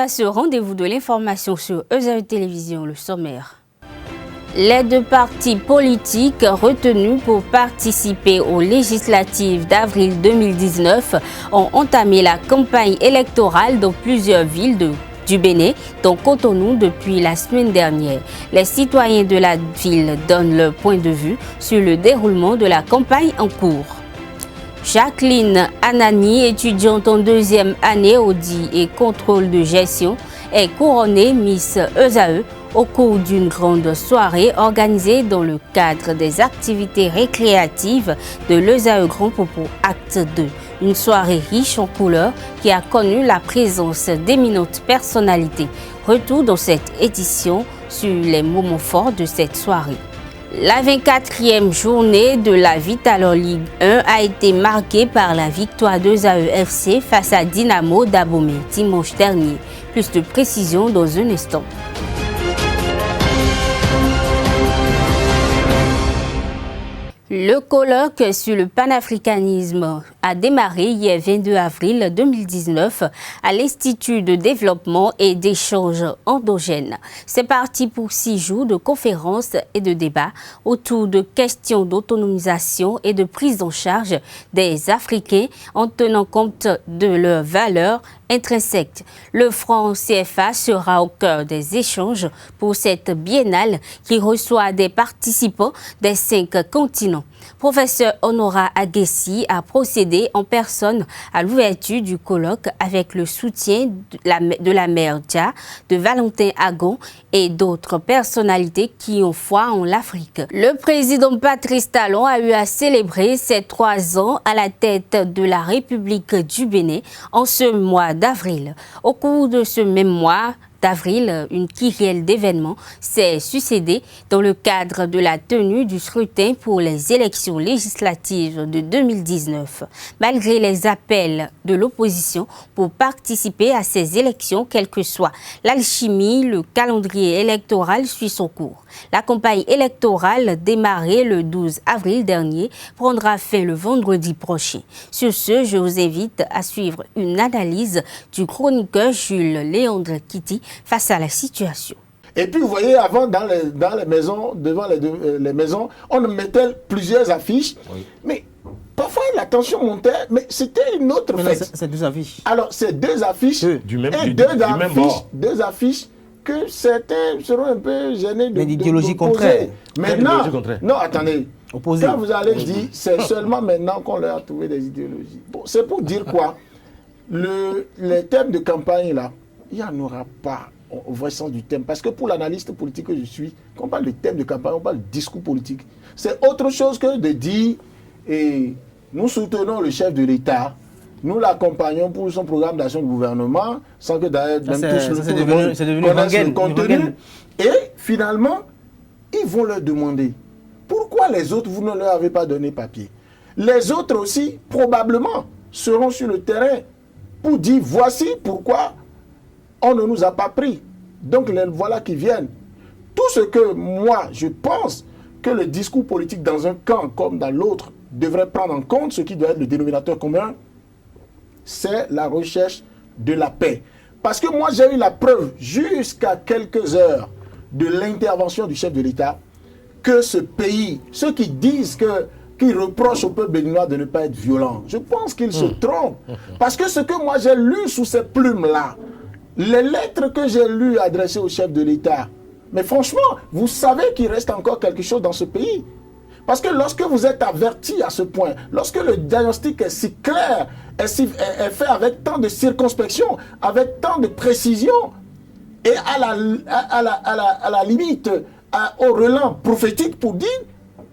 à ce rendez-vous de l'information sur EZAE Télévision, le sommaire. Les deux partis politiques retenus pour participer aux législatives d'avril 2019 ont entamé la campagne électorale dans plusieurs villes du Bénin, dont Cotonou, depuis la semaine dernière. Les citoyens de la ville donnent leur point de vue sur le déroulement de la campagne en cours. Jacqueline Anani, étudiante en deuxième année audit et contrôle de gestion, est couronnée Miss EZAE au cours d'une grande soirée organisée dans le cadre des activités récréatives de l'EZAE Grand Popo Acte 2. Une soirée riche en couleurs qui a connu la présence d'éminentes personnalités. Retour dans cette édition sur les moments forts de cette soirée. La 24e journée de la Vitalor Ligue 1 a été marquée par la victoire d'EZAE FC face à Dynamo d'Abomey dimanche dernier. Plus de précisions dans un instant. Le colloque sur le panafricanisme a démarré hier 22 avril 2019 à l'Institut de développement et d'échange endogène. C'est parti pour 6 jours de conférences et de débats autour de questions d'autonomisation et de prise en charge des Africains en tenant compte de leurs valeurs intrinsèques. Le franc CFA sera au cœur des échanges pour cette biennale qui reçoit des participants des 5 continents. Professeur Honora Aguessi a procédé en personne à l'ouverture du colloque avec le soutien de la mère Dia, de Valentin Agon et d'autres personnalités qui ont foi en l'Afrique. Le président Patrice Talon a eu à célébrer ses 3 ans à la tête de la République du Bénin en ce mois d'avril. Au cours de ce même mois d'avril, une kyrielle d'événements s'est succédée dans le cadre de la tenue du scrutin pour les élections législatives de 2019. Malgré les appels de l'opposition pour participer à ces élections, quelle que soit l'alchimie, le calendrier électoral suit son cours. La campagne électorale démarrée le 12 avril dernier prendra fin le vendredi prochain. Sur ce, je vous invite à suivre une analyse du chroniqueur Jules Léandre Kitty face à la situation. Et puis vous voyez, avant dans les maisons, devant les maisons, on mettait plusieurs affiches, oui. Mais parfois la tension montait, mais c'était une autre fête. C'est 2 affiches. Alors c'est 2 affiches, deux affiches que certains seront un peu gênés de l'idéologie contraire. Maintenant, non attendez, opposé. Quand vous allez dire, c'est seulement maintenant qu'on leur a trouvé des idéologies. Bon, c'est pour dire quoi? Les thèmes de campagne là, il n'y en aura pas au vrai sens du thème. Parce que pour l'analyste politique que je suis, quand on parle de thème de campagne, on parle de discours politique. C'est autre chose que de dire, et nous soutenons le chef de l'État, nous l'accompagnons pour son programme d'action du gouvernement, sans que d'ailleurs même tous connaissent le contenu. Et finalement, ils vont leur demander, pourquoi les autres, vous ne leur avez pas donné papier? Les autres aussi, probablement, seront sur le terrain pour dire, voici pourquoi on ne nous a pas pris. Donc, les voilà qui viennent. Tout ce que moi, je pense que le discours politique dans un camp comme dans l'autre devrait prendre en compte, ce qui doit être le dénominateur commun, c'est la recherche de la paix. Parce que moi, j'ai eu la preuve, jusqu'à quelques heures de l'intervention du chef de l'État, que ce pays, ceux qui disent qui reprochent au peuple béninois de ne pas être violent, je pense qu'ils se trompent. Parce que ce que moi j'ai lu sous ces plumes-là, les lettres que j'ai lues adressées au chef de l'État, mais franchement, vous savez qu'il reste encore quelque chose dans ce pays. Parce que lorsque vous êtes averti à ce point, lorsque le diagnostic est si clair, est fait avec tant de circonspection, avec tant de précision, et à la limite, au relent prophétique pour dire,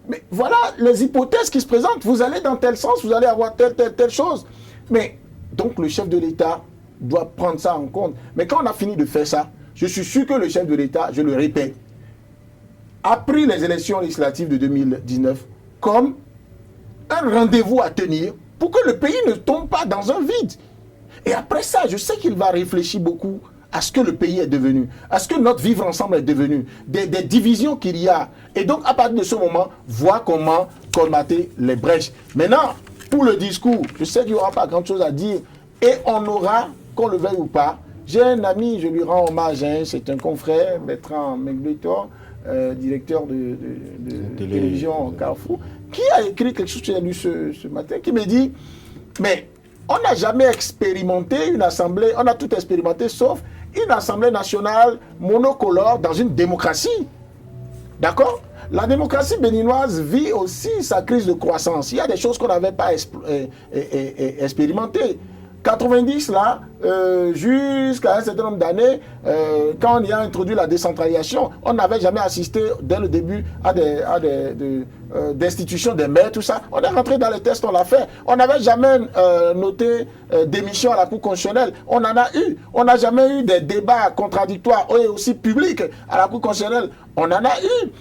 mais voilà les hypothèses qui se présentent, vous allez dans tel sens, vous allez avoir telle chose. Mais donc le chef de l'État doit prendre ça en compte. Mais quand on a fini de faire ça, je suis sûr que le chef de l'État, je le répète, a pris les élections législatives de 2019 comme un rendez-vous à tenir pour que le pays ne tombe pas dans un vide. Et après ça, je sais qu'il va réfléchir beaucoup à ce que le pays est devenu, à ce que notre vivre ensemble est devenu, des divisions qu'il y a. Et donc, à partir de ce moment, voir comment colmater les brèches. Maintenant, pour le discours, je sais qu'il n'y aura pas grand-chose à dire et on aura, qu'on le veuille ou pas, J'ai un ami, je lui rends hommage, hein, c'est un confrère, Bertrand Mengletor, directeur de télévision Carrefour, qui a écrit quelque chose que j'ai lu ce matin, qui me dit, mais on n'a jamais expérimenté une assemblée, on a tout expérimenté sauf une assemblée nationale monocolore dans une démocratie. D'accord? La démocratie béninoise vit aussi sa crise de croissance. Il y a des choses qu'on n'avait pas expérimentées. 90 là, jusqu'à un certain nombre d'années, quand on y a introduit la décentralisation, on n'avait jamais assisté dès le début à des d'institutions, des maires, tout ça. On est rentré dans les tests, on l'a fait. On n'avait jamais noté d'émission à la Cour constitutionnelle. On en a eu. On n'a jamais eu des débats contradictoires et aussi publics à la Cour constitutionnelle. On en a eu.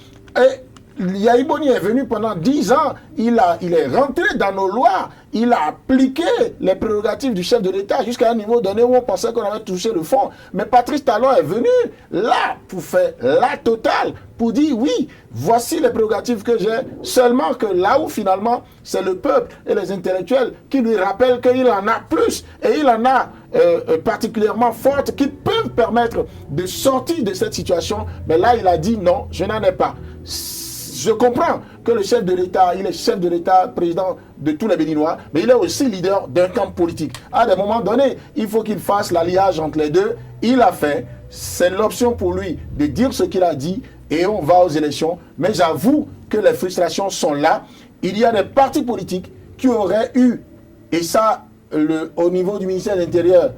Et Yahi Boni est venu pendant 10 ans, il est rentré dans nos lois, il a appliqué les prérogatives du chef de l'État jusqu'à un niveau donné où on pensait qu'on avait touché le fond. Mais Patrice Talon est venu là pour faire la totale, pour dire oui, voici les prérogatives que j'ai, seulement que là où finalement c'est le peuple et les intellectuels qui lui rappellent qu'il en a plus et il en a particulièrement fortes qui peuvent permettre de sortir de cette situation. Mais là il a dit non, je n'en ai pas. Je comprends que le chef de l'État, il est chef de l'État, président de tous les Béninois, mais il est aussi leader d'un camp politique. À des moments donnés, il faut qu'il fasse l'alliage entre les deux. Il l'a fait. C'est l'option pour lui de dire ce qu'il a dit et on va aux élections. Mais j'avoue que les frustrations sont là. Il y a des partis politiques qui auraient eu, et ça, au niveau du ministère de l'Intérieur,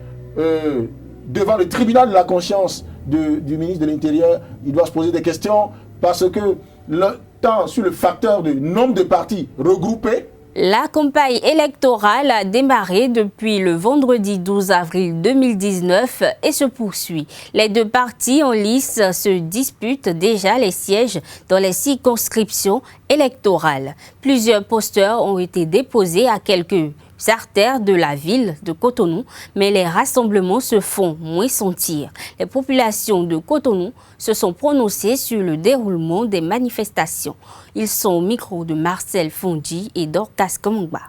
devant le tribunal de la conscience du ministre de l'Intérieur, il doit se poser des questions parce que tant sur le facteur de nombre de partis regroupés. La campagne électorale a démarré depuis le vendredi 12 avril 2019 et se poursuit. Les deux partis en lice se disputent déjà les sièges dans les circonscriptions électorales. Plusieurs posters ont été déposés à quelques artères de la ville de Cotonou, mais les rassemblements se font moins sentir. Les populations de Cotonou se sont prononcées sur le déroulement des manifestations. Ils sont au micro de Marcel Fondi et Dorcas Kamongba.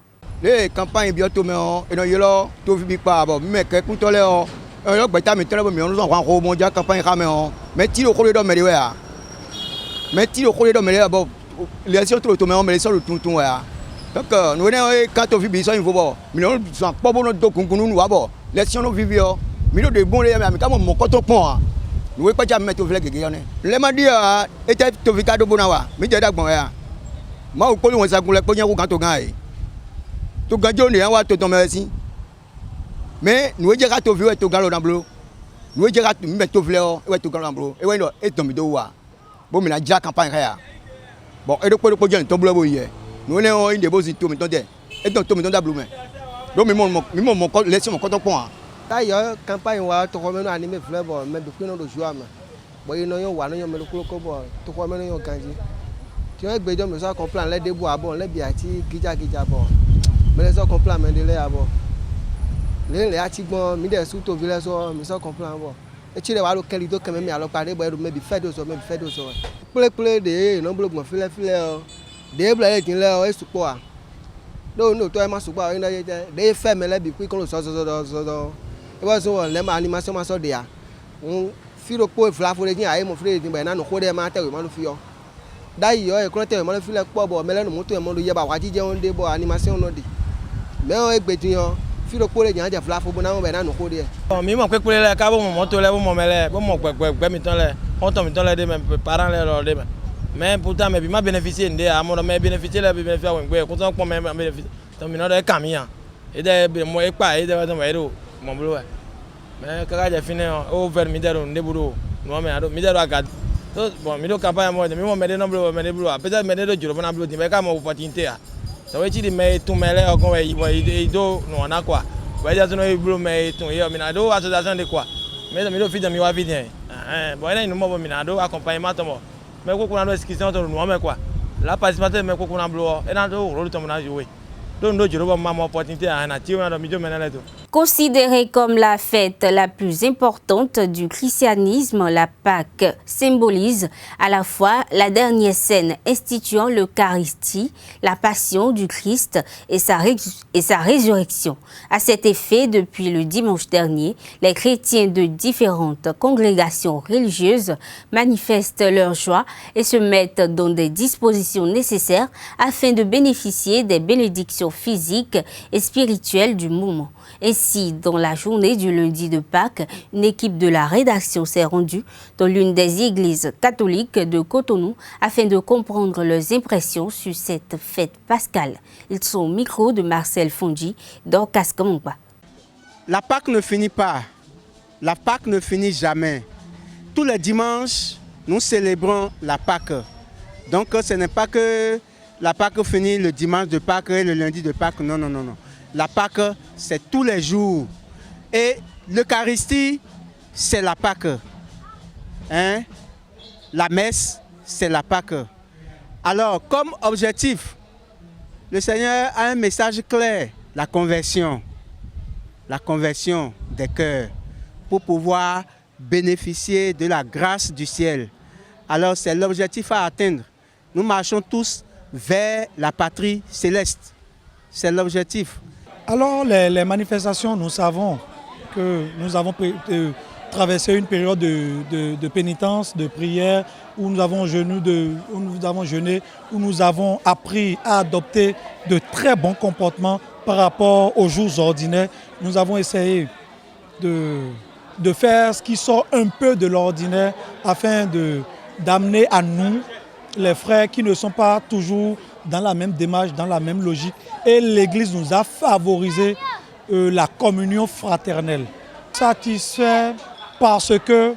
Les campagnes bientôt mais on yelo to vi pa bo mais que kun tole on yo gbeta mi tele bo mi on so wan ko mo ja campagne ka me on mais ti lo ko le do me we a mais ti lo ko le do me bo les sur to me on me sur le tuntun we a donc nous ne quand to vi bi so info bo mi no so po bo no do kunkunu nu wa bo les sur no vivio mi no de bon le mi ka mo ko to pon nous we pa ja me to vi le gege yon le ma di a ete to vi ka do bona wa mi je dagbon we a ma o ko won sa gun le po yan ku kan to gan e to ganjo ni wa to merci mais nous je ga to vi we to gan lo na blo nous je ga mi to vi le o we to gan lo blo e we no e to mi do wa bo mi na ja campagne ya bon e do po je to blo bo ye nous ne on inde bo si to mi to de e to mi to da blo me do mi mo ko le si mo ko to pon ta yo campagne wa to ko me no anime fle bo me bi no do joa ma bo ino yo wa no yo me lo ko bo to ko me no yo ganji ti o gbejo me so complan le de bo abo le bi ati gija bo me le so complan me de le abo le ati gbon mi de su to vi le so mi so complan bo e ti le wa lo keli do kan me alo pade bo e me bi fedo so ple de no blo gbon file o de bla e tin le o e su po a no to e ma su pa o ina ye de fe me le bi ku ko so e wa so le ma animation ma so de a firo po fla fo de tin aye mo fire tin be na no ko de ma te we ma no fi yo dai yo e ko te mo fi le po bo me le no mo to e mo lo ye ba wa ji je on de bo animation no de me o e gbe tin yo firo po le jan je fla fo bo na mo be na no ko de mi mo pe le ka bo mo to le bo mo mele bo mo gbe mi ton le on to mi ton le de me parents le lo de me mais pourtant me bi ma bénéficier ndé a mo me bénéficier le bi bénéficier won gbe ko ton pon me bénéficier to mi no de kamiyan e de mo e pa e de wa to mo e do mo blo we mais kaka je fini o ver mi dero ndeburo no me ado mi dero agad so bon mi do campagne mo de mi mo me de no blo me de blo peut-être me de do juro na blo ti me ka mo opportunité a so we ti di me tun me le ogun we do no na kwa we ja no blo me tun yo mi na do association de quoi mais mi do fi de mi wa fi de bon ene no mo mi na do accompagnement to mo me ko kuna do excitation to no me kwa la participation me ko kuna blo e na do ro to mo na jouer do ndo juro bo ma mo opportunité a na ti o na do mi do me na le to Considérée comme la fête la plus importante du christianisme, la Pâque symbolise à la fois la dernière scène instituant l'Eucharistie, la passion du Christ et sa résurrection. À cet effet, depuis le dimanche dernier, les chrétiens de différentes congrégations religieuses manifestent leur joie et se mettent dans des dispositions nécessaires afin de bénéficier des bénédictions physiques et spirituelles du moment. Ainsi, dans la journée du lundi de Pâques, une équipe de la rédaction s'est rendue dans l'une des églises catholiques de Cotonou afin de comprendre leurs impressions sur cette fête pascale. Ils sont au micro de Marcel Fondi d'Orcas Kamongba. La Pâque ne finit pas. La Pâque ne finit jamais. Tous les dimanches, nous célébrons la Pâque. Donc ce n'est pas que la Pâque finit le dimanche de Pâques et le lundi de Pâques. Non, non, non, non. La Pâque, c'est tous les jours. Et l'Eucharistie, c'est la Pâque. Hein? La messe, c'est la Pâque. Alors, comme objectif, le Seigneur a un message clair, la conversion des cœurs, pour pouvoir bénéficier de la grâce du ciel. Alors, c'est l'objectif à atteindre. Nous marchons tous vers la patrie céleste. C'est l'objectif. Alors, les manifestations, nous savons que nous avons traversé une période de pénitence, de prière, où nous avons jeûné, où nous avons appris à adopter de très bons comportements par rapport aux jours ordinaires. Nous avons essayé de faire ce qui sort un peu de l'ordinaire afin d'amener à nous, les frères qui ne sont pas toujours dans la même démarche, dans la même logique. Et l'Église nous a favorisé la communion fraternelle. Satisfait parce que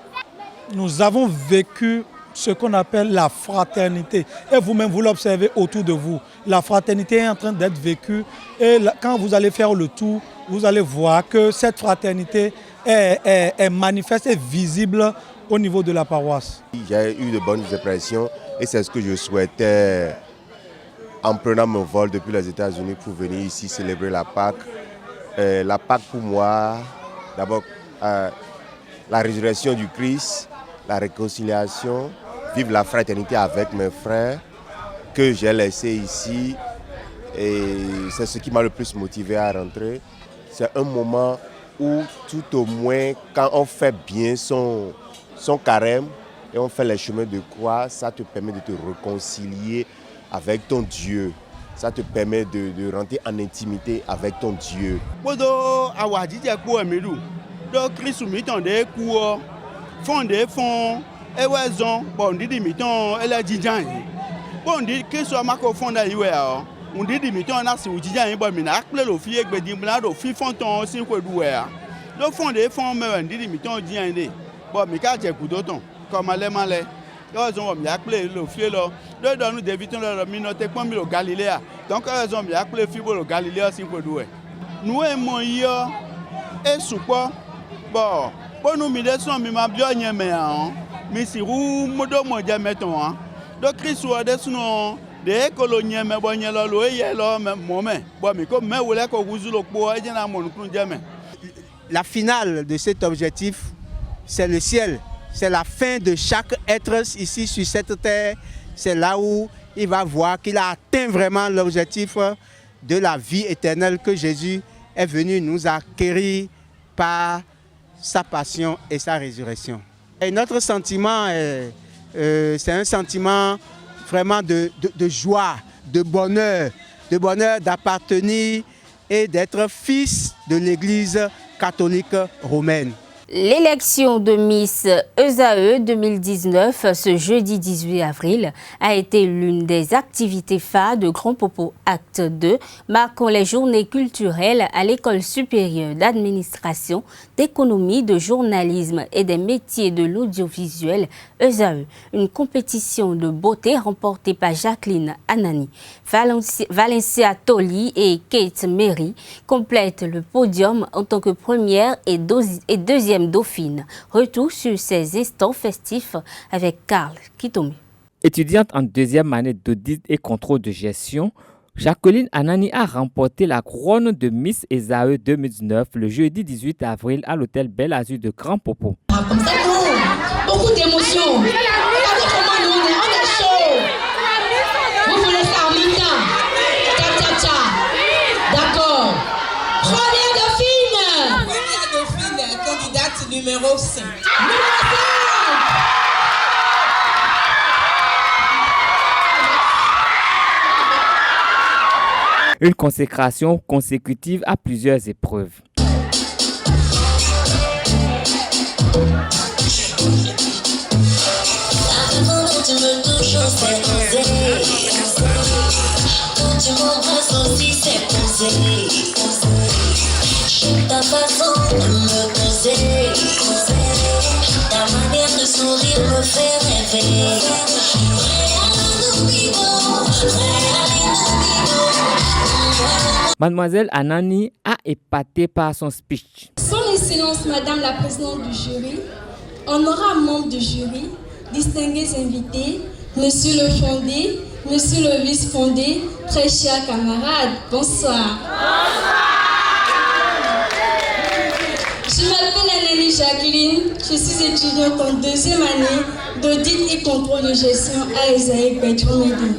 nous avons vécu ce qu'on appelle la fraternité. Et vous-même, vous l'observez autour de vous. La fraternité est en train d'être vécue. Et quand vous allez faire le tour, vous allez voir que cette fraternité est manifeste et visible au niveau de la paroisse. J'ai eu de bonnes impressions et c'est ce que je souhaitais en prenant mon vol depuis les États-Unis pour venir ici célébrer la Pâque. La Pâque pour moi, d'abord la résurrection du Christ, la réconciliation, vivre la fraternité avec mes frères que j'ai laissés ici. Et c'est ce qui m'a le plus motivé à rentrer. C'est un moment où tout au moins quand on fait bien son carême et on fait les chemins de croix, ça te permet de te réconcilier avec ton Dieu. Ça te permet de rentrer en intimité avec ton Dieu. Donc, ils ont appelé le Galilée. Nous aimons et soupa. Bon, nous sommes bien, mais si vous me mettons, donc Christ a des noms de colonies, mais bon, il y a le moment. Bon, mais comme vous voulez que vous le La finale de cet objectif, c'est le ciel. C'est la fin de chaque être ici sur cette terre. C'est là où il va voir qu'il a atteint vraiment l'objectif de la vie éternelle que Jésus est venu nous acquérir par sa passion et sa résurrection. Et notre sentiment, c'est un sentiment vraiment de joie, de bonheur d'appartenir et d'être fils de l'Église catholique romaine. L'élection de Miss ESAE 2019, ce jeudi 18 avril, a été l'une des activités phares de Grand Popo Acte 2, marquant les journées culturelles à l'École supérieure d'administration, d'économie, de journalisme et des métiers de l'audiovisuel ESAE. Une compétition de beauté remportée par Jacqueline Anani. Valencia Toli et Kate Mary complètent le podium en tant que première et deuxième dauphine. Retour sur ces instants festifs avec Karl Kitomi. Étudiante en deuxième année d'audit et contrôle de gestion, Jacqueline Anani a remporté la couronne de Miss Esaü 2019 le jeudi 18 avril à l'hôtel Belle Azur de Grand Popo. Comme ça, beaucoup d'émotions. Regardez comment nous on est chaud. Vous voulez ça en même temps? Tcha. D'accord. Première dauphine, candidate numéro 5. Une consécration consécutive à plusieurs épreuves. Ta façon de me poser, ta manière de sourire me fait rêver. Mademoiselle Anani a épaté par son speech. Son Excellence, Madame la Présidente du jury, honorables membres du jury, distingués invités, Monsieur le fondé, Monsieur le vice-fondé, très chers camarades, bonsoir. Je m'appelle Anani Jacqueline, je suis étudiante en 2e année d'audit et contrôle de gestion à Esaü Bertrand-Médine.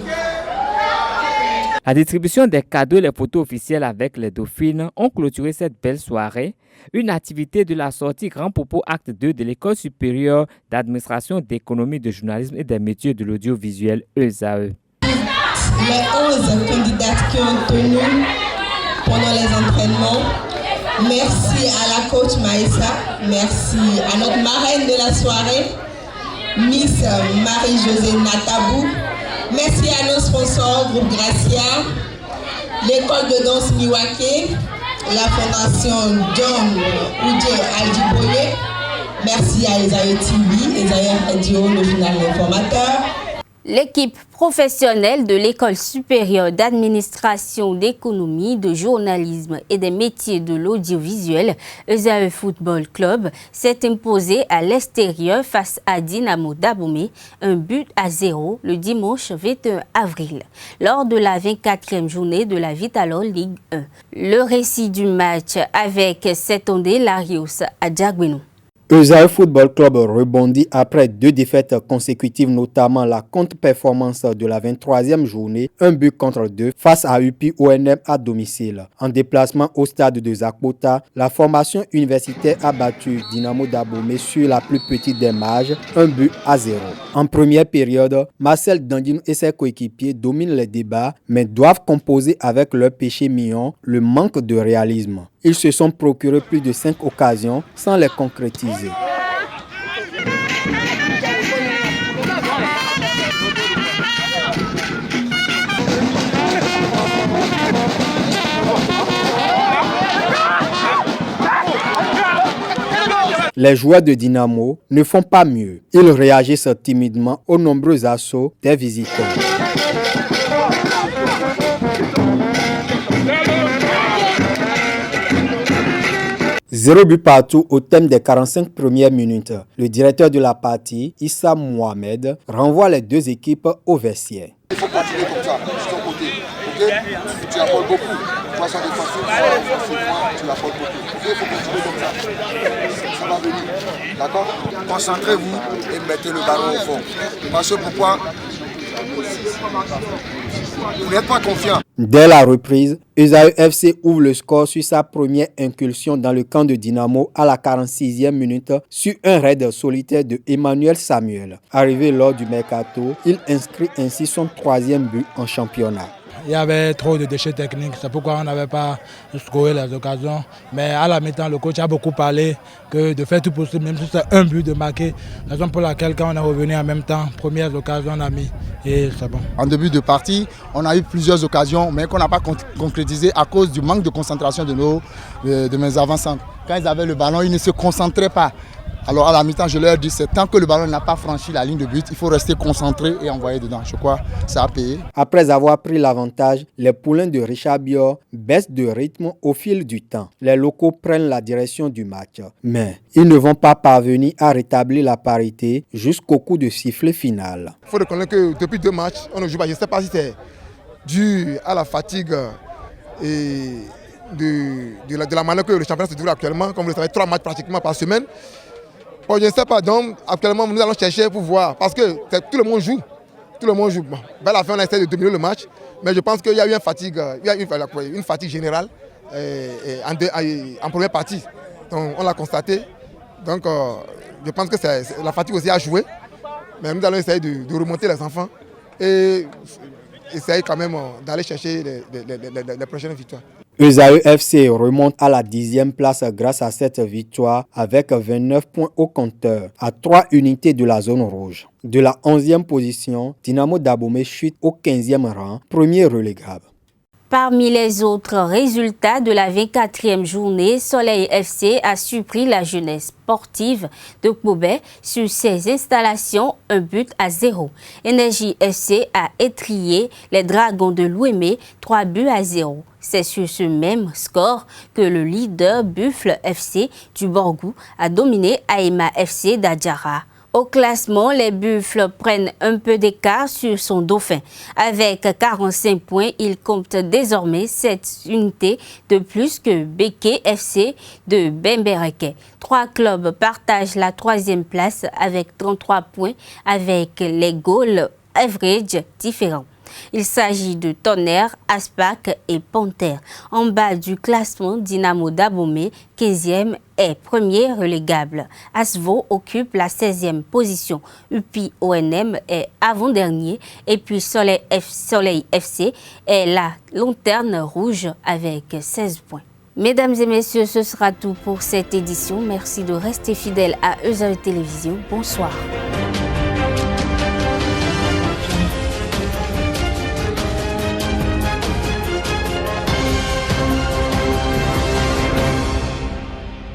La distribution des cadeaux et les photos officielles avec les dauphines ont clôturé cette belle soirée, une activité de la sortie Grand Popo Acte 2 de l'École supérieure d'administration, d'économie, de journalisme et des métiers de l'audiovisuel ESAE. Les 11 candidates qui ont tenu pendant les entraînements, merci à la coach Maïssa, merci à notre marraine de la soirée, Miss Marie-Josée Natabou. Merci à nos sponsors, Groupe Gracia, l'école de danse Miwake, la fondation John Oudje Aldiboye. Merci à Esaü TV, Esaü Radio, le journal L'Informateur. L'équipe professionnelle de l'École supérieure d'administration, d'économie, de journalisme et des métiers de l'audiovisuel, Esaü Football Club, s'est imposée à l'extérieur face à Dynamo d'Abomey, 1-0 le dimanche 21 avril, lors de la 24e journée de la Vitalol Ligue 1. Le récit du match avec Setonde Larios à Djagbenou. Esaü Football Club rebondit après 2 défaites consécutives, notamment la contre-performance de la 23e journée, 1-2 face à UPI ONM à domicile. En déplacement au stade de Zakpota, la formation universitaire a battu Dynamo d'Abomey sur la plus petite des marges, 1-0. En première période, Marcel Dandino et ses coéquipiers dominent les débats, mais doivent composer avec leur péché mignon, le manque de réalisme. Ils se sont procurés plus de 5 occasions sans les concrétiser. Les joueurs de Dynamo ne font pas mieux. Ils réagissent timidement aux nombreux assauts des visiteurs. 0 but partout au thème des 45 premières minutes. Le directeur de la partie, Issa Mohamed, renvoie les 2 équipes au vestiaire. Il faut continuer comme ça, de ton côté. Okay? Tu apportes beaucoup. Toi, sans défensif, tu apportes beaucoup. Okay? Il faut continuer comme ça. Ça va venir. D'accord? Concentrez-vous et mettez le ballon au fond. Parce que pourquoi? Vous n'êtes pas confiant. Dès la reprise, Esaü FC ouvre le score sur sa première incursion dans le camp de Dynamo à la 46e minute sur un raid solitaire de Emmanuel Samuel. Arrivé lors du mercato, il inscrit ainsi son 3e but en championnat. Il y avait trop de déchets techniques, c'est pourquoi on n'avait pas scoré les occasions. Mais à la mi-temps, le coach a beaucoup parlé que de faire tout possible, même si c'est un but de marquer. Raison pour laquelle quand on est revenu en même temps, première occasion on a mis et c'est bon. En début de partie, on a eu plusieurs occasions, mais qu'on n'a pas concrétisé à cause du manque de concentration de mes avançants. Quand ils avaient le ballon, ils ne se concentraient pas. Alors à la mi-temps, je leur dis, c'est tant que le ballon n'a pas franchi la ligne de but, il faut rester concentré et envoyer dedans. Je crois que ça a payé. Après avoir pris l'avantage, les poulains de Richard Bior baissent de rythme au fil du temps. Les locaux prennent la direction du match. Mais ils ne vont pas parvenir à rétablir la parité jusqu'au coup de sifflet final. Il faut reconnaître que depuis 2 matchs, on ne joue pas. Je ne sais pas si c'est dû à la fatigue et de la manière que le championnat se déroule actuellement. Comme vous le savez, 3 matchs pratiquement par semaine. Bon, je ne sais pas, donc actuellement nous allons chercher pour voir, parce que tout le monde joue. Tout le monde joue. Bon, à la fin, on a essayé de dominer le match, mais je pense qu'il y a eu une fatigue générale en première partie. Donc, on l'a constaté. Donc, je pense que la fatigue aussi a joué. Mais nous allons essayer de remonter les enfants et essayer quand même d'aller chercher les prochaines victoires. Esaü FC remonte à la 10e place grâce à cette victoire avec 29 points au compteur, à 3 unités de la zone rouge. De la 11e position, Dynamo d'Abomey chute au 15e rang, premier relégable. Parmi les autres résultats de la 24e journée, Soleil FC a surpris la jeunesse sportive de Koubé sur ses installations 1-0. Énergie FC a étrié les Dragons de Louémé 3-0. C'est sur ce même score que le leader Buffle FC du Borgou a dominé Aïma FC d'Adjara. Au classement, les Buffles prennent un peu d'écart sur son dauphin. Avec 45 points, il compte désormais 7 unités de plus que Béké FC de Bembereke. 3 clubs partagent la 3e place avec 33 points avec les goals average différents. Il s'agit de Tonnerre, Aspac et Panthère. En bas du classement, Dynamo d'Abomey, 15e, est premier relégable. Asvo occupe la 16e position. UPI ONM est avant-dernier. Et puis Soleil FC est la lanterne rouge avec 16 points. Mesdames et messieurs, ce sera tout pour cette édition. Merci de rester fidèles à Esaü Télévision. Bonsoir.